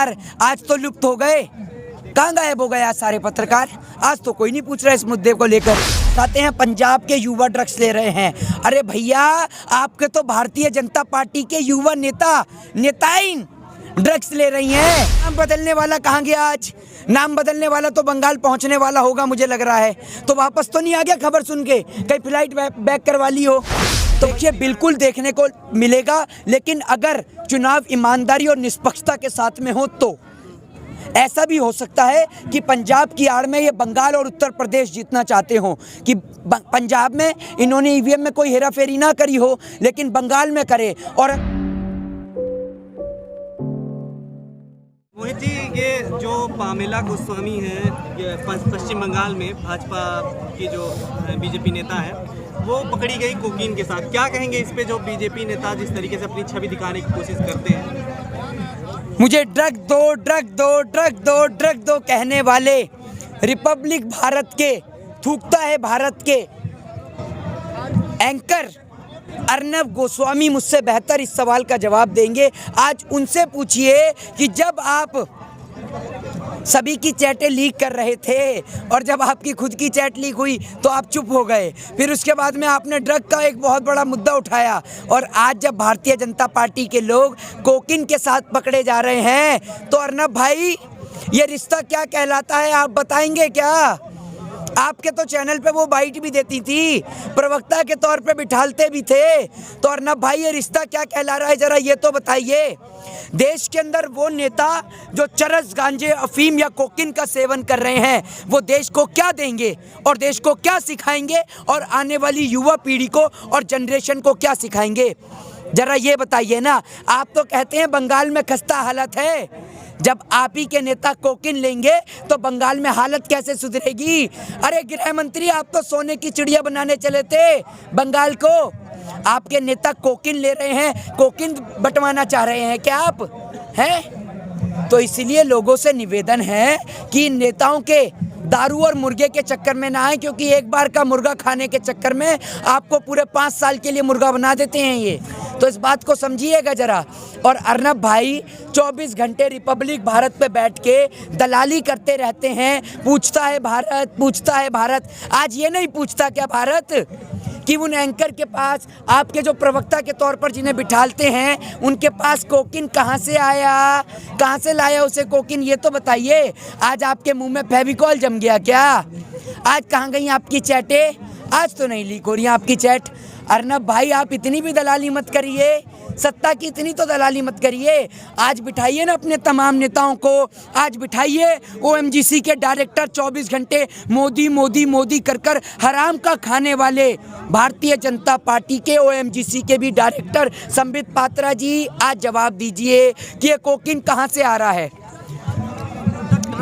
पत्रकार आज तो लुप्त हो गए, कहाँ गायब हो गए आज सारे पत्रकार? आज तो कोई नहीं पूछ रहा इस मुद्दे को लेकर। कहते हैं पंजाब के युवा ड्रग्स ले रहे हैं। अरे भैया, आपके तो भारतीय जनता पार्टी के युवा नेताइन ड्रग्स ले रही हैं। नाम बदलने वाला कहाँ गया आज? नाम बदलने वाला तो बंगाल पहुंचने वाला होगा मुझे लग रहा है। तो वापस तो नहीं आ गया खबर सुन के? कहीं फ्लाइट बैक करवा ली हो? तो देखिए, बिल्कुल देखने को मिलेगा, लेकिन अगर चुनाव ईमानदारी और निष्पक्षता के साथ में हो तो ऐसा भी हो सकता है कि पंजाब की आड़ में ये बंगाल और उत्तर प्रदेश जीतना चाहते हो, कि पंजाब में इन्होंने ईवीएम में कोई हेराफेरी ना करी हो लेकिन बंगाल में करे। और मोहित जी, ये जो पामेला गोस्वामी है, ये पश्चिम बंगाल में भाजपा की जो बीजेपी नेता है, वो पकड़ी गई कोकीन के साथ, क्या कहेंगे इस पे? जो बीजेपी नेता जिस तरीके से अपनी छवि दिखाने की कोशिश करते हैं, मुझे ड्रग दो ड्रग दो ड्रग दो ड्रग दो कहने वाले रिपब्लिक भारत के, थूकता है भारत के एंकर अर्नब गोस्वामी मुझसे बेहतर इस सवाल का जवाब देंगे। आज उनसे पूछिए कि जब आप सभी की चैटें लीक कर रहे थे और जब आपकी खुद की चैट लीक हुई तो आप चुप हो गए, फिर उसके बाद में आपने ड्रग का एक बहुत बड़ा मुद्दा उठाया, और आज जब भारतीय जनता पार्टी के लोग कोकीन के साथ पकड़े जा रहे हैं तो अर्नब भाई, ये रिश्ता क्या कहलाता है आप बताएंगे क्या? आपके तो चैनल पे वो बाइट भी देती थी, प्रवक्ता के तौर पे बिठालते भी थे, तो अर्नब भाई ये रिश्ता क्या कहला रहा है जरा ये तो बताइए। देश के अंदर वो नेता जो चरस, गांजे, अफीम या कोकीन का सेवन कर रहे हैं, वो देश को क्या देंगे और देश को क्या सिखाएंगे और आने वाली युवा पीढ़ी को और जनरेशन को क्या सिखाएंगे? जरा ये बताइए ना। आप तो कहते हैं बंगाल में खस्ता हालत है, जब आप ही के नेता कोकीन लेंगे तो बंगाल में हालत कैसे सुधरेगी? अरे गृह मंत्री, आप तो सोने की चिड़िया बनाने चले थे बंगाल को, आपके नेता कोकीन ले रहे हैं, कोकीन बंटवाना चाह रहे हैं क्या आप हैं? तो इसलिए लोगों से निवेदन है कि नेताओं के दारू और मुर्गे के चक्कर में ना आए, क्योंकि एक बार का मुर्गा खाने के चक्कर में आपको पूरे 5 साल के लिए मुर्गा बना देते हैं ये, तो इस बात को समझिएगा जरा। और अर्नब भाई 24 घंटे रिपब्लिक भारत पे बैठ के दलाली करते रहते हैं, पूछता है भारत, पूछता है भारत। आज ये नहीं पूछता क्या भारत कि उन एंकर के पास, आपके जो प्रवक्ता के तौर पर जिन्हें बिठालते हैं, उनके पास कोकीन कहाँ से आया, कहाँ से लाया उसे कोकीन, ये तो बताइए। आज आपके मुंह में फेविकॉल जम गया क्या? आज कहाँ गई आपकी चैटें? आज तो नहीं लीक हो रही आपकी चैट। अर्नब भाई, आप इतनी भी दलाली मत करिए, सत्ता की इतनी तो दलाली मत करिए। आज बिठाइए ना अपने तमाम नेताओं को, आज बिठाइए ओएमजीसी के डायरेक्टर, 24 घंटे मोदी मोदी मोदी कर हराम का खाने वाले भारतीय जनता पार्टी के ओएमजीसी के भी डायरेक्टर संबित पात्रा जी, आज जवाब दीजिए कि ये कोकीन कहाँ से आ रहा है?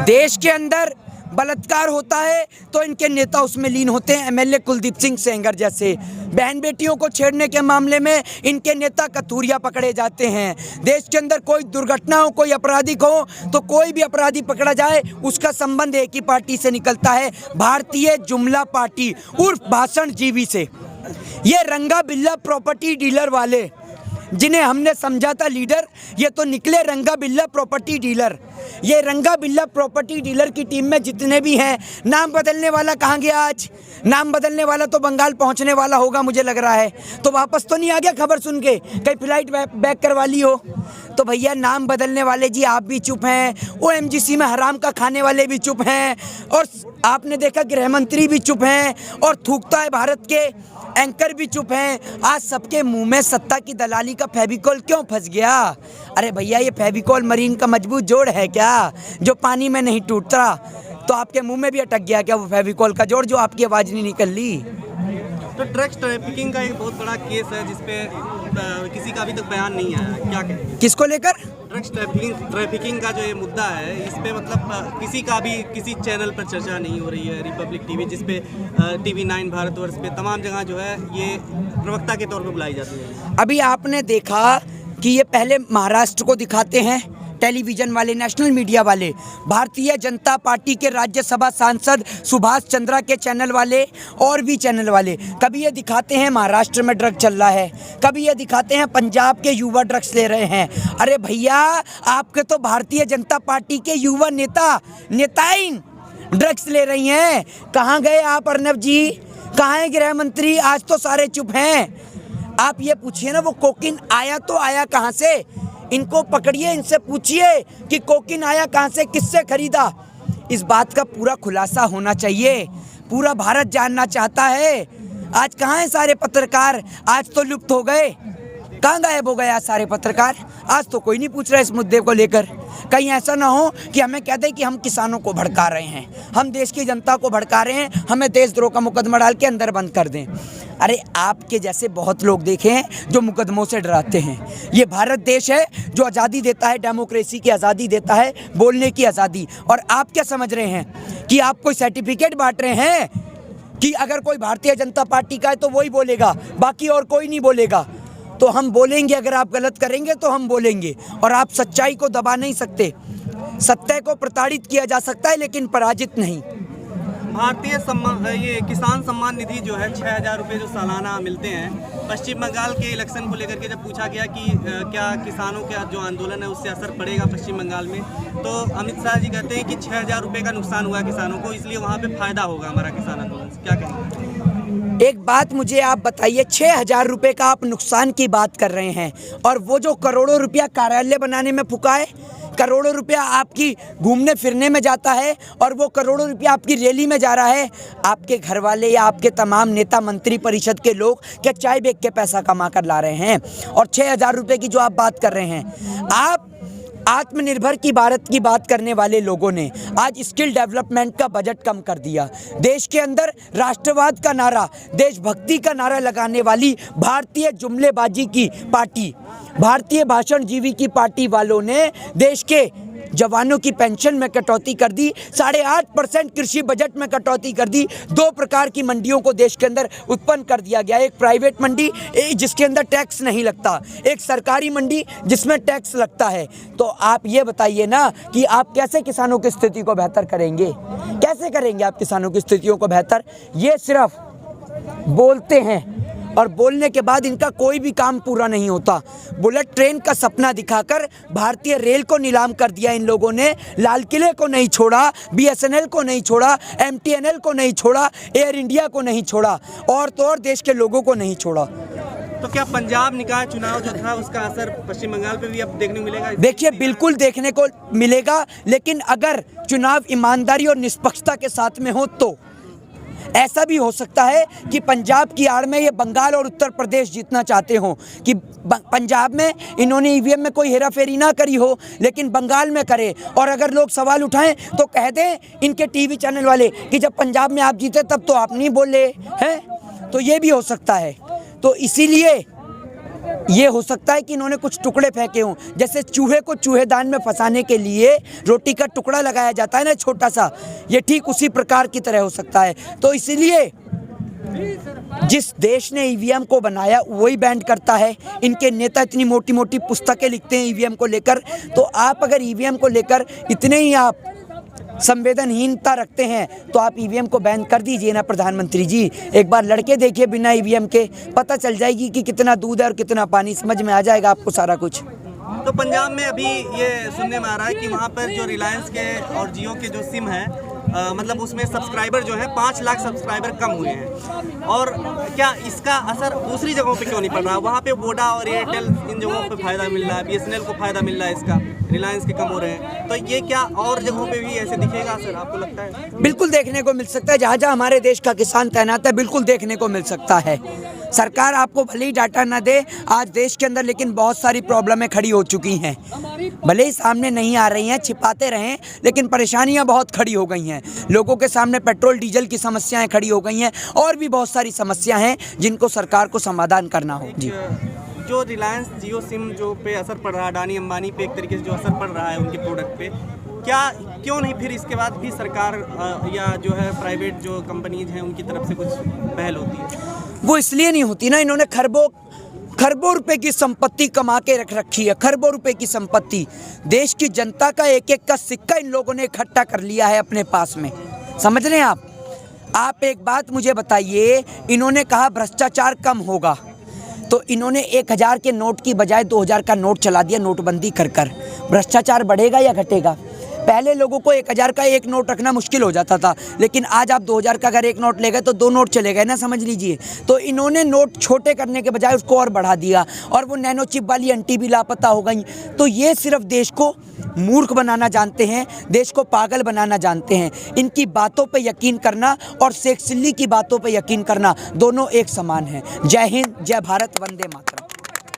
देश के अंदर बलात्कार होता है तो इनके नेता उसमें लीन होते हैं, एमएलए कुलदीप सिंह सेंगर जैसे। बहन बेटियों को छेड़ने के मामले में इनके नेता कथूरिया पकड़े जाते हैं। देश के अंदर कोई दुर्घटना हो, कोई अपराधिक हो, तो कोई भी अपराधी पकड़ा जाए उसका संबंध एक ही पार्टी से निकलता है, भारतीय जुमला पार्टी उर्फ भाषण जीवी से। ये रंगा बिल्ला प्रॉपर्टी डीलर वाले जिन्हें हमने समझा था लीडर, ये तो निकले रंगा बिल्ला प्रॉपर्टी डीलर। ये रंगा बिल्ला प्रॉपर्टी डीलर की टीम में जितने भी हैं, नाम बदलने वाला कहाँ गया आज? नाम बदलने वाला तो बंगाल पहुंचने वाला होगा मुझे लग रहा है। तो वापस तो नहीं आ गया खबर सुन के? कहीं फ्लाइट बैक करवा ली हो? तो भैया, नाम बदलने वाले जी आप भी चुप हैं, ओएमजीसी में हराम का खाने वाले भी चुप हैं, और आपने देखा गृह मंत्री भी चुप हैं, और थूकता है भारत के एंकर भी चुप हैं। आज सबके मुंह में सत्ता की दलाली का फेविकॉल क्यों फंस गया? अरे भैया, ये फेविकॉल मरीन का मजबूत जोड़ है क्या जो पानी में नहीं टूटता? तो आपके मुंह में भी अटक गया क्या वो फेविकॉल का जोड़ जो आपकी आवाज़ नहीं निकल ली? तो ड्रग्स ट्रैफिकिंग का एक बहुत बड़ा केस है जिसपे किसी का अभी तक बयान नहीं आया, क्या कहें? किसको लेकर? ड्रग्स ट्रैफिकिंग का जो ये मुद्दा है, इस पे मतलब किसी का भी किसी चैनल पर चर्चा नहीं हो रही है। रिपब्लिक टीवी, जिसपे TV9 भारतवर्ष पे तमाम जगह जो है ये प्रवक्ता के तौर पर बुलाई जाती है। अभी आपने देखा कि ये पहले महाराष्ट्र को दिखाते हैं, टेलीविज़न वाले, नेशनल मीडिया वाले, भारतीय जनता पार्टी के राज्यसभा सांसद सुभाष चंद्रा के चैनल वाले और भी चैनल वाले कभी ये दिखाते हैं महाराष्ट्र में ड्रग चल रहा है, कभी ये दिखाते हैं पंजाब के युवा ड्रग्स ले रहे हैं। अरे भैया, आपके तो भारतीय जनता पार्टी के युवा नेताएं ड्रग्स ले रही हैं। कहाँ गए आप अर्नब जी? कहाँ है गृह मंत्री? आज तो सारे चुप हैं। आप ये पूछिए ना, वो कोकीन आया तो आया कहाँ से? इनको पकड़िए, इनसे पूछिए कि कोकीन आया कहाँ से, किससे खरीदा। इस बात का पूरा खुलासा होना चाहिए। पूरा भारत जानना चाहता है। आज कहाँ हैं सारे पत्रकार? आज तो लुप्त हो गए। कहाँ गायब हो गए आज सारे पत्रकार? आज तो कोई नहीं पूछ रहा इस मुद्दे को लेकर। कहीं ऐसा ना हो कि हमें कह दें कि हम किसानों को भड़का रहे हैं, हम देश की जनता को भड़का रहे हैं, हमें देशद्रोह का मुकदमा डाल के अंदर बंद कर दें। अरे आपके जैसे बहुत लोग देखे हैं जो मुकदमों से डराते हैं। ये भारत देश है जो आज़ादी देता है, डेमोक्रेसी की आज़ादी देता है, बोलने की आज़ादी। और आप क्या समझ रहे हैं कि आप कोई सर्टिफिकेट बांट रहे हैं कि अगर कोई भारतीय जनता पार्टी का है तो वही बोलेगा, बाकी और कोई नहीं बोलेगा? तो हम बोलेंगे, अगर आप गलत करेंगे तो हम बोलेंगे। और आप सच्चाई को दबा नहीं सकते। सत्य को प्रताड़ित किया जा सकता है लेकिन पराजित नहीं। भारतीय ये किसान सम्मान निधि जो है 6,000 रुपये जो सालाना मिलते हैं, पश्चिम बंगाल के इलेक्शन को लेकर के जब पूछा गया कि क्या किसानों का जो आंदोलन है उससे असर पड़ेगा पश्चिम बंगाल में, तो अमित शाह जी कहते हैं कि 6,000 रुपये का नुकसान हुआ किसानों को, इसलिए वहाँ पे फायदा होगा हमारा किसान आंदोलन से। क्या कहेंगे? एक बात मुझे आप बताइए, 6,000 रुपये का आप नुकसान की बात कर रहे हैं और वो जो करोड़ों रुपया कार्यालय बनाने में फूका है, करोड़ों रुपया आपकी घूमने फिरने में जाता है और वो करोड़ों रुपया आपकी रैली में जा रहा है, आपके घर वाले या आपके तमाम नेता मंत्री परिषद के लोग क्या चाय बेच के पैसा कमा कर ला रहे हैं? और 6,000 रुपये की जो आप बात कर रहे हैं, आप आत्मनिर्भर की भारत की बात करने वाले लोगों ने आज स्किल डेवलपमेंट का बजट कम कर दिया। देश के अंदर राष्ट्रवाद का नारा, देशभक्ति का नारा लगाने वाली भारतीय जुमलेबाजी की पार्टी, भारतीय भाषण जीवी की पार्टी वालों ने देश के जवानों की पेंशन में कटौती कर दी, 8.5% कृषि बजट में कटौती कर दी, 2 प्रकार की मंडियों को देश के अंदर उत्पन्न कर दिया गया। एक प्राइवेट मंडी जिसके अंदर टैक्स नहीं लगता, एक सरकारी मंडी जिसमें टैक्स लगता है। तो आप ये बताइए ना कि आप कैसे किसानों की स्थिति को बेहतर करेंगे? कैसे करेंगे आप किसानों की स्थितियों को बेहतर? ये सिर्फ बोलते हैं और बोलने के बाद इनका कोई भी काम पूरा नहीं होता। बुलेट ट्रेन का सपना दिखाकर भारतीय रेल को नीलाम कर दिया इन लोगों ने। लाल किले को नहीं छोड़ा, BSNL को नहीं छोड़ा, MTNL को नहीं छोड़ा, एयर इंडिया को नहीं छोड़ा, और तो और देश के लोगों को नहीं छोड़ा। तो क्या पंजाब निकाय चुनाव जो था उसका असर पश्चिम बंगाल पे भी अब देखने को मिलेगा? देखिए, बिल्कुल देखने को मिलेगा, लेकिन अगर चुनाव ईमानदारी और निष्पक्षता के साथ में हो तो ऐसा भी हो सकता है कि पंजाब की आड़ में ये बंगाल और उत्तर प्रदेश जीतना चाहते हो, कि पंजाब में इन्होंने EVM में कोई हेराफेरी ना करी हो लेकिन बंगाल में करे। और अगर लोग सवाल उठाएं तो कह दें इनके TV चैनल वाले कि जब पंजाब में आप जीते तब तो आप नहीं बोले हैं। तो ये भी हो सकता है। तो इसीलिए ये हो सकता है कि इन्होंने कुछ टुकड़े फेंके हों, जैसे चूहे को चूहेदान में फंसाने के लिए रोटी का टुकड़ा लगाया जाता है ना, छोटा सा, ये ठीक उसी प्रकार की तरह हो सकता है। तो इसीलिए जिस देश ने EVM को बनाया वही बैंड करता है। इनके नेता इतनी मोटी मोटी पुस्तकें लिखते हैं EVM को लेकर, तो आप अगर EVM को लेकर इतने ही आप संवेदनहीनता रखते हैं तो आप EVM को बैन कर दीजिए ना प्रधानमंत्री जी। एक बार लड़के देखिए बिना EVM के, पता चल जाएगी कि कितना दूध है और कितना पानी, समझ में आ जाएगा आपको सारा कुछ। तो पंजाब में अभी ये सुनने में आ रहा है कि वहाँ पर जो रिलायंस के और जियो के जो सिम है, मतलब उसमें सब्सक्राइबर जो है 5 लाख सब्सक्राइबर कम हुए हैं। और क्या इसका असर दूसरी जगहों पे क्यों नहीं पड़ रहा? वहाँ पे वोडा और एयरटेल इन जगहों पे फ़ायदा मिल रहा है, BSNL को फ़ायदा मिल रहा है इसका, रिलायंस के कम हो रहे हैं। तो ये क्या और जगहों पे भी ऐसे दिखेगा सर, आपको लगता है? बिल्कुल देखने को मिल सकता है। जहाँ जहाँ हमारे देश का किसान तैनात है बिल्कुल देखने को मिल सकता है। सरकार आपको भले ही डाटा ना दे आज देश के अंदर, लेकिन बहुत सारी प्रॉब्लमें खड़ी हो चुकी हैं। भले ही सामने नहीं आ रही हैं, छिपाते रहें, लेकिन परेशानियां बहुत खड़ी हो गई हैं। लोगों के सामने पेट्रोल डीजल की समस्याएं खड़ी हो गई हैं और भी बहुत सारी समस्याएं हैं जिनको सरकार को समाधान करना हो। जी, जो रिलायंस जियो सिम जो पे असर पड़ रहा है, अडानी अंबानी पे एक तरीके से जो असर पड़ रहा है उनके प्रोडक्ट पे, क्यों नहीं फिर इसके बाद भी सरकार या जो है प्राइवेट जो कंपनीज हैं उनकी तरफ से कुछ पहल होती है? वो इसलिए नहीं होती ना, इन्होंने खरबों रुपए की संपत्ति कमा के रख रखी है, खरबों रुपए की संपत्ति। देश की जनता का एक एक का सिक्का इन लोगों ने इकट्ठा कर लिया है अपने पास में। समझ रहे हैं आप एक बात मुझे बताइए, इन्होंने कहा भ्रष्टाचार कम होगा, तो इन्होंने 1000 के नोट की बजाय 2000 का नोट चला दिया नोटबंदी कर कर। भ्रष्टाचार बढ़ेगा या घटेगा? पहले लोगों को 1000 का एक नोट रखना मुश्किल हो जाता था, लेकिन आज आप 2000 का अगर एक नोट ले गए तो 2 नोट चले गए ना, समझ लीजिए। तो इन्होंने नोट छोटे करने के बजाय उसको और बढ़ा दिया, और वो नैनो चिप वाली आंटी भी लापता हो गई। तो ये सिर्फ देश को मूर्ख बनाना जानते हैं, देश को पागल बनाना जानते हैं। इनकी बातों पे यकीन करना और शेख सिल्ली की बातों पे यकीन करना दोनों एक समान है। जय हिंद, जय भारत, वंदे मातरम।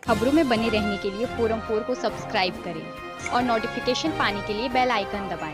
खबरों में बने रहने के लिए फोरम 4 को सब्सक्राइब करें और नोटिफिकेशन पाने के लिए बेल आइकन दबाएं।